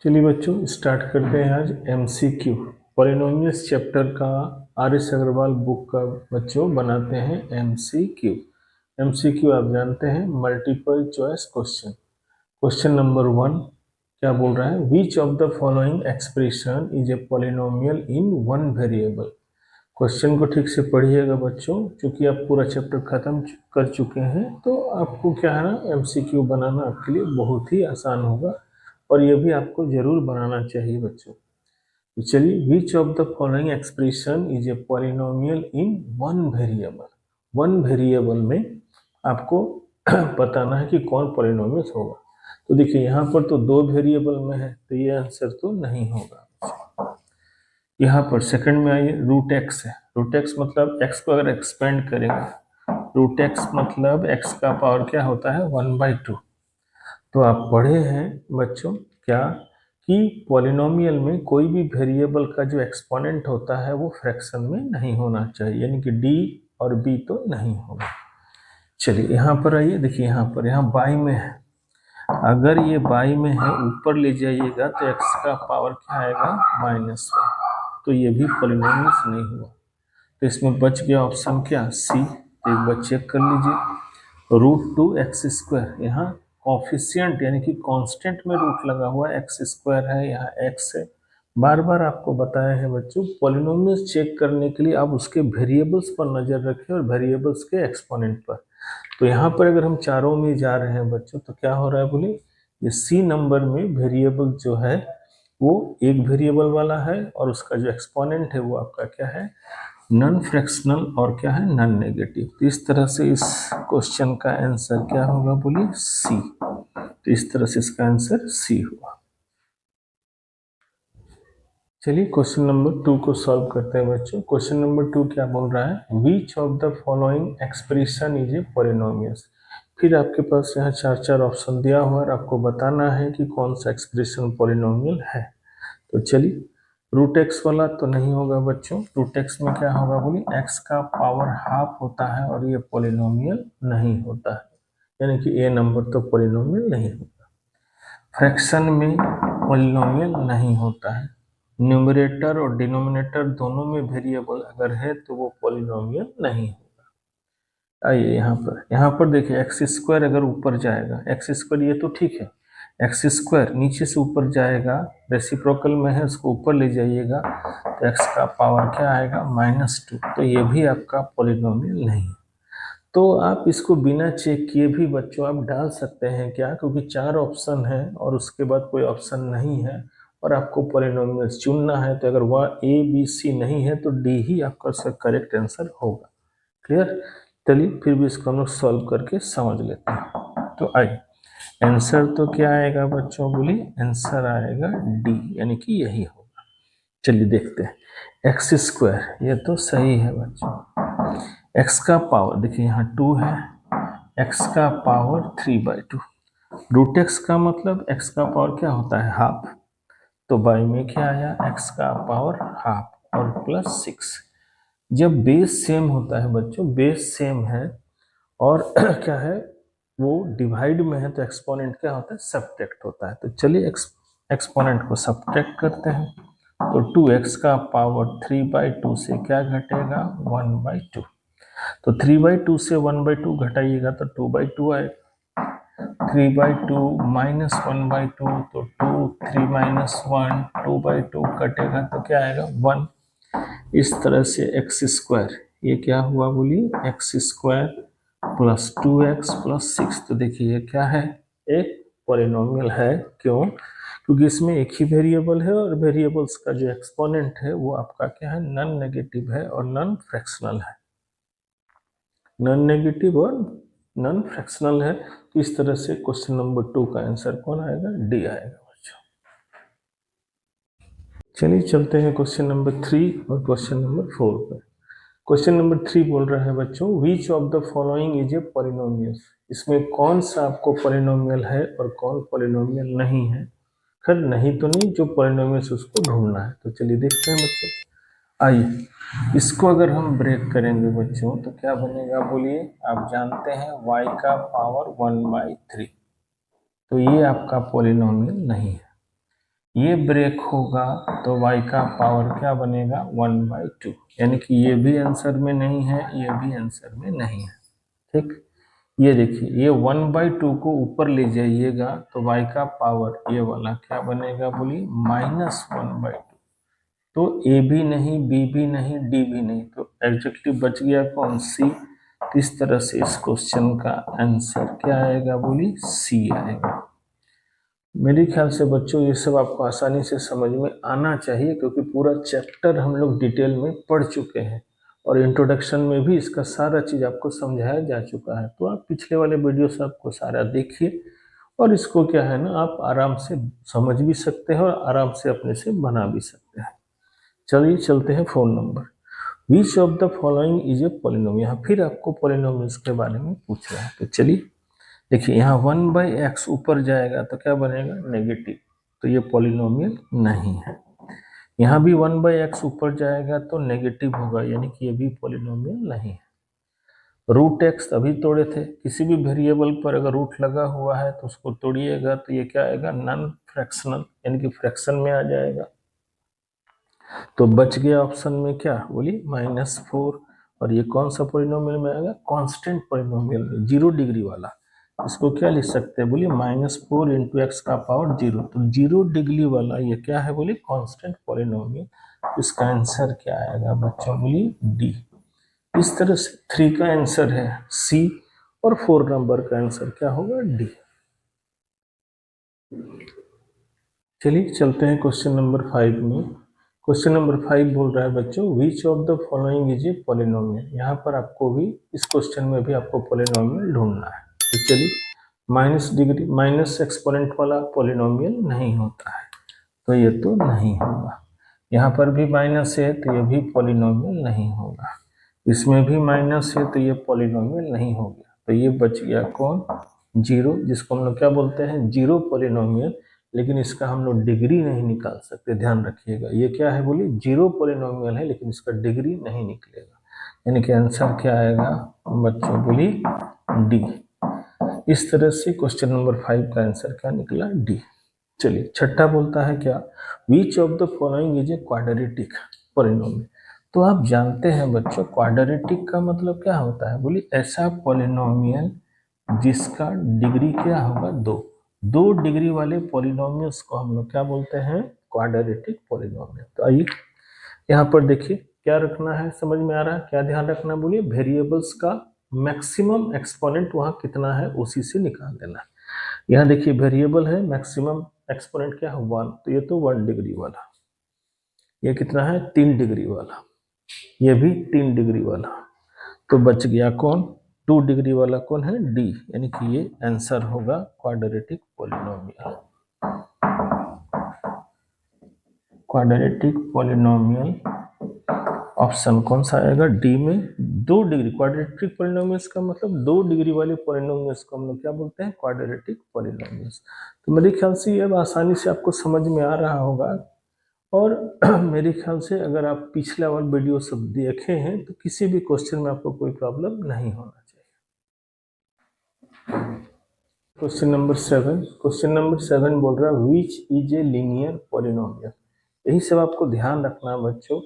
चलिए बच्चों स्टार्ट करते हैं आज एमसीक्यू पॉलिनोमियल्स चैप्टर का। आर एस अग्रवाल बुक का बच्चों बनाते हैं एमसीक्यू। एमसीक्यू आप जानते हैं multiple choice question. Question number 1 क्या बोल रहा है, which of the following expression is a polynomial in one variable. Question को ठीक से पढ़िएगा बच्चों, क्योंकि आप पूरा चैप्टर खत्म कर चुके हैं तो आपको क्या है ना, एमसीक्यू बनाना आपके लिए बहुत ही आसान होगा और ये भी आपको जरूर बनाना चाहिए बच्चों। तो चलिए, which of the following expression is a polynomial in one variable. One variable में आपको बताना है कि कौन पॉलिनोमियल होगा। तो देखिए यहाँ पर तो दो वेरिएबल में है तो ये आंसर तो नहीं होगा। यहाँ पर सेकंड में आइए, रूट एक्स है। रूट एक्स मतलब एक्स को अगर एक्सपेंड करेगा, रूट एक्स मतलब एक्स का पावर क्या होता है 1/2। तो आप पढ़े हैं बच्चों क्या कि पॉलिनोमियल में कोई भी वेरिएबल का जो एक्सपोनेंट होता है वो फ्रैक्शन में नहीं होना चाहिए, यानी कि डी और बी तो नहीं होगा। चलिए यहाँ पर आइए, देखिए यहाँ पर यहाँ बाई में है, अगर ये बाई में है ऊपर ले जाइएगा तो एक्स का पावर क्या आएगा -1, तो ये भी पॉलिनोमियल नहीं हुआ। तो इसमें बच गया ऑप्शन क्या, सी। तो एक बार चेक कर लीजिए, √2x², यहाँ कॉफिशियंट यानी कि कांस्टेंट में रूट लगा हुआ x² है, यहाँ x है। बार बार आपको बताया है बच्चों, पॉलिनोमियल चेक करने के लिए आप उसके वेरिएबल्स पर नजर रखें और वेरिएबल्स के एक्सपोनेंट पर। तो यहाँ पर अगर हम चारों में जा रहे हैं बच्चों तो क्या हो रहा है बोलिए, ये सी नंबर में वेरिएबल जो है वो एक वेरिएबल वाला है और उसका जो एक्सपोनेंट है वो आपका क्या है, नॉन फ्रैक्शनल और क्या है, नॉन नेगेटिव। तो इस तरह से इस क्वेश्चन का आंसर क्या होगा बोलिए, सी। तो इस तरह से इसका आंसर सी हुआ। चलिए क्वेश्चन नंबर 2 को सॉल्व करते हैं बच्चों। क्वेश्चन नंबर 2 क्या बोल रहा है, which of the following expression is a polynomial. फिर आपके पास यहाँ चार चार ऑप्शन दिया हुआ है, आपको बताना है कि कौन सा एक्सप्रेशन पॉलिनोमियल है। तो चलिए, रूट एक्स वाला तो नहीं होगा बच्चों। रूट एक्स में क्या होगा बोलिए, एक्स का पावर हाफ होता है और ये पॉलिनोमियल नहीं होता है, यानी कि ए नंबर तो पॉलिनोमियल नहीं होता। फ्रैक्शन में पॉलिनोमियल नहीं होता है। न्यूमरेटर और डिनोमिनेटर दोनों में वेरिएबल अगर है तो वो पॉलिनोमियल नहीं होगा। आइए यहाँ पर देखिए, x² अगर ऊपर जाएगा, x² ये तो ठीक है, x² नीचे से ऊपर जाएगा, रेसिप्रोकल में है उसको ऊपर ले जाइएगा तो x का पावर क्या आएगा -2, तो ये भी आपका पॉलिनोमियल नहीं। तो आप इसको बिना चेक किए भी बच्चों आप डाल सकते हैं क्या, क्योंकि चार ऑप्शन है और उसके बाद कोई ऑप्शन नहीं है और आपको पॉलिनोमियल चुनना है। तो अगर वह ए बी सी नहीं है तो डी ही आपका करेक्ट आंसर होगा। क्लियर। चलिए फिर भी इसको हम लोग सॉल्व करके समझ लेते हैं। तो आइए, आंसर तो क्या आएगा बच्चों बोलिए, आंसर आएगा डी, यानी कि यही होगा। चलिए देखते हैं, x², ये तो सही है बच्चों। x का पावर देखिए यहाँ 2 है, x का पावर 3/2। रूट एक्स का मतलब x का पावर क्या होता है, हाफ। तो बाई में क्या आया, x का पावर हाफ और +6। जब बेस सेम होता है बच्चों, बेस सेम है और क्या है वो डिवाइड में है तो एक्सपोनेंट क्या होता है, सब्ट्रैक्ट होता है। तो चलिए एक्सपोनेंट को सब्ट्रैक्ट करते हैं। तो 2x का पावर 3/2 से क्या घटेगा, 1/2। तो 3/2 से 1/2 घटाइएगा तो 2/2 आएगा। 3/2 -1/2 तो 2, 3 -1, 2/2 कटेगा तो क्या आएगा 1। इस तरह से x², ये क्या हुआ बोलिए, x² + 2x + 6। तो देखिए ये क्या है, एक पॉलिनोमियल है। क्यों, क्योंकि इसमें एक ही वेरिएबल है और वेरिएबल्स का जो एक्सपोनेंट है वो आपका क्या है, नॉन नेगेटिव है और नॉन फ्रैक्शनल है। नॉन नेगेटिव और नॉन फ्रैक्शनल है। तो इस तरह से क्वेश्चन नंबर 2 का आंसर कौन आएगा, डी आएगा बच्चों। चलिए चलते हैं क्वेश्चन नंबर 3 और क्वेश्चन नंबर 4 पर। क्वेश्चन नंबर 3 बोल रहा है बच्चों, which of the following is a polynomial. इसमें कौन सा आपको पॉलिनोमियल है और कौन पॉलिनोमियल नहीं है। खैर नहीं तो नहीं, जो पॉलिनोमियल उसको ढूंढना है। तो चलिए देखते हैं बच्चों। आइए, इसको अगर हम ब्रेक करेंगे बच्चों तो क्या बनेगा बोलिए, आप जानते हैं y का पावर 1/3। तो ये आपका पॉलिनोमियल नहीं है। ये ब्रेक होगा तो y का पावर क्या बनेगा 1/2, यानी कि ये भी आंसर में नहीं है, ये भी आंसर में नहीं है। ठीक, ये देखिए, ये 1/2 को ऊपर ले जाइएगा तो y का पावर ये वाला क्या बनेगा बोलिए -1/2। तो ए भी नहीं, बी भी नहीं, डी भी नहीं, तो एग्जैक्टली बच गया कौन, सी। इस तरह से इस क्वेश्चन का आंसर क्या आएगा बोली, सी आएगा। मेरे ख्याल से बच्चों ये सब आपको आसानी से समझ में आना चाहिए, क्योंकि पूरा चैप्टर हम लोग डिटेल में पढ़ चुके हैं और इंट्रोडक्शन में भी इसका सारा चीज़ आपको समझाया जा चुका है। तो आप पिछले वाले वीडियो से आपको सारा देखिए और इसको क्या है ना, आप आराम से समझ भी सकते हैं और आराम से अपने से बना भी सकते हैं। चलिए चलते हैं phone number. Which of the following is a polynomial. यहाँ फिर आपको पॉलिनोमियल्स के बारे में पूछ रहा है, तो चलिए देखिए, यहाँ 1/x ऊपर जाएगा तो क्या बनेगा, नेगेटिव, तो ये पॉलिनोमियल नहीं है। यहाँ भी 1/x ऊपर जाएगा तो नेगेटिव होगा, यानी कि ये भी पॉलिनोमियल नहीं है। रूट एक्स अभी तोड़े थे, किसी भी वेरिएबल पर अगर रूट लगा हुआ है तो उसको तोड़िएगा तो ये क्या आएगा, नॉन फ्रैक्शनल, यानी कि फ्रैक्शन में आ जाएगा। तो बच गया ऑप्शन में क्या बोली, -4। और ये कौन सा पॉलिनोमियल में आएगा, कांस्टेंट पॉलिनोमियल में, 0 डिग्री वाला। इसको क्या लिख सकते हैं बोलिए, -4 × x का पावर 0। तो 0 डिग्री वाला ये क्या है बोलिए, कांस्टेंट पॉलिनोमियल। इसका आंसर क्या आएगा बच्चों बोलिए, डी। इस तरह से 3 का आंसर है सी और 4 नंबर का आंसर क्या होगा, डी। चलिए चलते हैं क्वेश्चन नंबर 5 में। क्वेश्चन नंबर 5 बोल रहा है बच्चों, which of the following is a polynomial. यहाँ पर आपको भी इस क्वेश्चन में भी आपको पॉलिनोमियल ढूंढना है। तो चलिए, माइनस डिग्री माइनस एक्सपोनेंट वाला पॉलिनोमियल नहीं होता है, तो ये तो नहीं होगा। यहाँ पर भी माइनस है तो ये भी पॉलिनोमियल नहीं होगा। इसमें भी माइनस है तो ये पॉलिनोमियल नहीं हो गया। तो ये बच गया कौन, 0, जिसको हम लोग क्या बोलते हैं, 0 पॉलिनोमियल। लेकिन इसका हम लोग डिग्री नहीं निकाल सकते, ध्यान रखिएगा। ये क्या है बोलिए, 0 पॉलिनोमियल है लेकिन इसका डिग्री नहीं निकलेगा, यानी कि आंसर क्या आएगा बच्चों बोलिए, डी। इस तरह से क्वेश्चन नंबर 5 का आंसर क्या निकला, डी। चलिए छठा बोलता है क्या, which of the following is a quadratic polynomial. तो आप जानते हैं बच्चों, क्वाड्रेटिक का मतलब क्या होता है बोलिए, ऐसा पॉलिनोमियल जिसका डिग्री क्या होगा, 2 डिग्री वाले पॉलिनोमियल्स को हम लोग क्या बोलते हैं, क्वाड्रेटिक पॉलिनोमियल। तो आइए यहाँ पर देखिए क्या रखना है, समझ में आ रहा है, क्या ध्यान रखना बोलिए, वेरिएबल्स का मैक्सिमम एक्सपोनेंट वहाँ कितना है उसी से निकाल देना है। यहाँ देखिए वेरिएबल है, मैक्सिमम एक्सपोनेंट क्या है 1, तो ये तो 1 डिग्री वाला, ये कितना है 3 डिग्री वाला, ये भी 3 डिग्री वाला। तो बच गया कौन, 2 डिग्री वाला कौन है, डी, यानी कि ये आंसर होगा quadratic polynomial. Quadratic polynomial option कौन सा आएगा, डी में। 2 डिग्री, क्वाड्रेटिक पॉलिनोमियल्स का मतलब 2 डिग्री वाले पॉलिनोमियल्स को हम लोग क्या बोलते हैं, क्वाड्रेटिक पॉलिनोमियल्स। तो मेरे ख्याल से ये अब आसानी से आपको समझ में आ रहा होगा। और मेरे ख्याल से अगर आप पिछला वाला वीडियो सब देखे हैं तो किसी भी क्वेश्चन में आपको कोई प्रॉब्लम नहीं होना चाहिए। क्वेश्चन नंबर 7, क्वेश्चन नंबर 7 बोल रहा है which is a linear polynomial. यही सब आपको ध्यान रखना है बच्चों।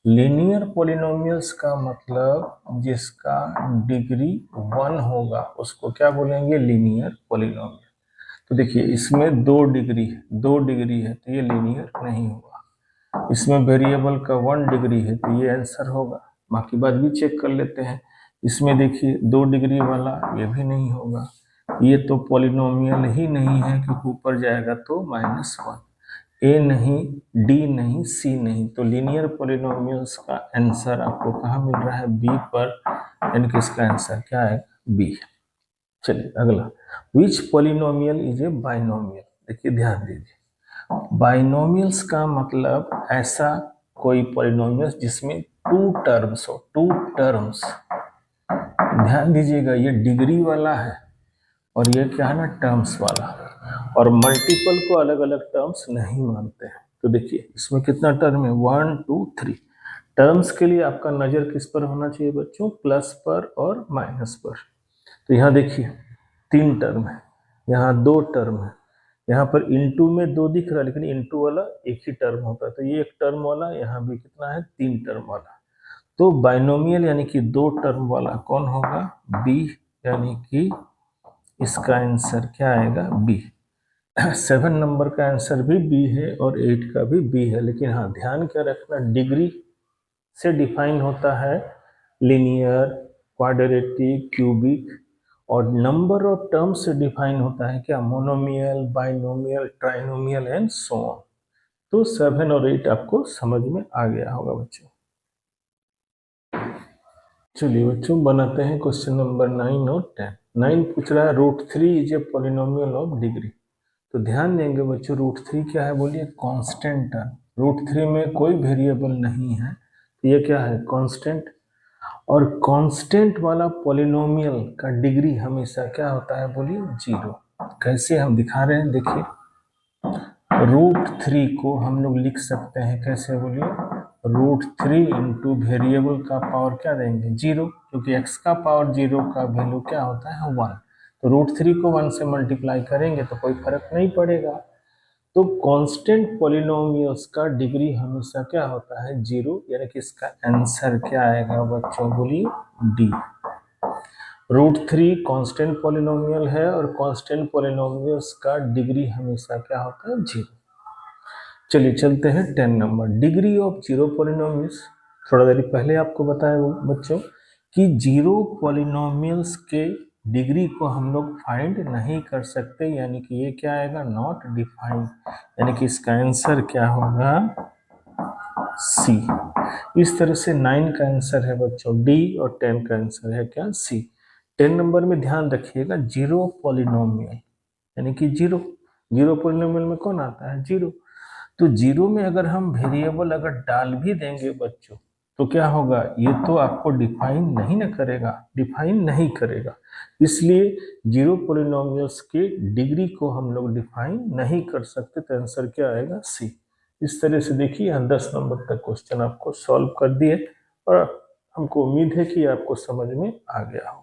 लीनियर पॉलिनोमियल्स का मतलब जिसका डिग्री 1 होगा उसको क्या बोलेंगे, लीनियर पॉलिनोमियल। तो देखिए इसमें 2 डिग्री है तो ये लीनियर नहीं होगा। इसमें वेरिएबल का 1 डिग्री है तो ये आंसर होगा। बाकी बात भी चेक कर लेते हैं। इसमें देखिए 2 डिग्री वाला, ये भी नहीं होगा। ये तो पॉलिनोमियल ही नहीं है क्योंकि ऊपर जाएगा तो -1। ए नहीं, डी नहीं, सी नहीं, तो लीनियर पॉलिनोमियल्स का आंसर आपको कहाँ मिल रहा है, बी पर, यानी कि इसका आंसर क्या है, बी। चलिए अगला, विच पॉलिनोमियल इज ए बाइनोमियल। देखिए ध्यान दीजिए, बाइनोमियल्स का मतलब ऐसा कोई पॉलिनोमियल जिसमें 2 टर्म्स हो, 2 टर्म्स। ध्यान दीजिएगा, ये डिग्री वाला है और ये क्या है ना, टर्म्स वाला। और मल्टीपल को अलग अलग टर्म्स नहीं मानते हैं। तो देखिए इसमें कितना टर्म है, 1 2 3। टर्म्स के लिए आपका नजर किस पर होना चाहिए बच्चों, प्लस पर और माइनस पर। तो यहाँ देखिए 3 टर्म है, यहाँ 2 टर्म है, यहाँ पर इनटू में 2 दिख रहा है, लेकिन इनटू वाला एक ही टर्म होता है, तो ये एक टर्म वाला, यहाँ भी कितना है 3 टर्म वाला। तो बाइनोमियल यानी कि 2 टर्म वाला कौन होगा, बी, यानी कि इसका आंसर क्या आएगा, बी। 7 नंबर का आंसर भी बी है और 8 का भी बी है, लेकिन हाँ ध्यान क्या रखना, डिग्री से डिफाइन होता है लीनियर, क्वाड्रेटिक, क्यूबिक, और नंबर ऑफ टर्म्स से डिफाइन होता है क्या, monomial, binomial, trinomial and so on. तो 7 और 8 आपको समझ में आ गया होगा बच्चों। चलिए बच्चों बनाते हैं क्वेश्चन नंबर 9 और 10। 9 पूछ रहा है √3 is a polynomial of degree. तो ध्यान देंगे बच्चों, √3 क्या है, बोलिए कांस्टेंट टर्म। √3 में कोई वेरिएबल नहीं है, तो ये क्या है, कांस्टेंट। और कांस्टेंट वाला पॉलिनोमियल का डिग्री हमेशा क्या होता है, बोलिए 0। कैसे हम दिखा रहे हैं, देखिए √3 को हम लोग लिख सकते हैं कैसे, बोलिए √3 इंटू वेरिएबल का पावर क्या देंगे, 0, क्योंकि x का पावर 0 का वैल्यू क्या होता है, 1। तो √3 को 1 से मल्टीप्लाई करेंगे तो कोई फर्क नहीं पड़ेगा। तो कांस्टेंट पॉलिनोमियल्स का डिग्री हमेशा क्या होता है, 0, यानी कि इसका आंसर क्या आएगा बच्चों, बोलिए डी। √3 कांस्टेंट पॉलिनोमियल है और कांस्टेंट पॉलिनोमियल्स का डिग्री हमेशा क्या होता है, 0। चलिए चलते हैं 10 नंबर, डिग्री ऑफ 0 पॉलिनोमियल्स। थोड़ा देर पहले आपको बताया बच्चों कि 0 पॉलिनोमियल्स के डिग्री को हम लोग फाइंड नहीं कर सकते, यानी कि ये क्या आएगा, नॉट डिफाइंड, यानी कि इसका आंसर क्या होगा, सी। इस तरह से 9 का आंसर है बच्चों डी और 10 का आंसर है क्या, सी। 10 नंबर में ध्यान रखिएगा, 0 पॉलिनोमियल यानी कि 0 पॉलिनोमियल में कौन आता है, 0। तो 0 में अगर हम वेरिएबल अगर डाल भी देंगे बच्चों, तो क्या होगा, ये तो आपको डिफाइन नहीं ना करेगा, डिफाइन नहीं करेगा। इसलिए 0 पॉलिनोमियल्स के डिग्री को हम लोग डिफाइन नहीं कर सकते, तो आंसर क्या आएगा, सी। इस तरह से देखिए हम 10 नंबर तक क्वेश्चन आपको सॉल्व कर दिए और हमको उम्मीद है कि आपको समझ में आ गया हो।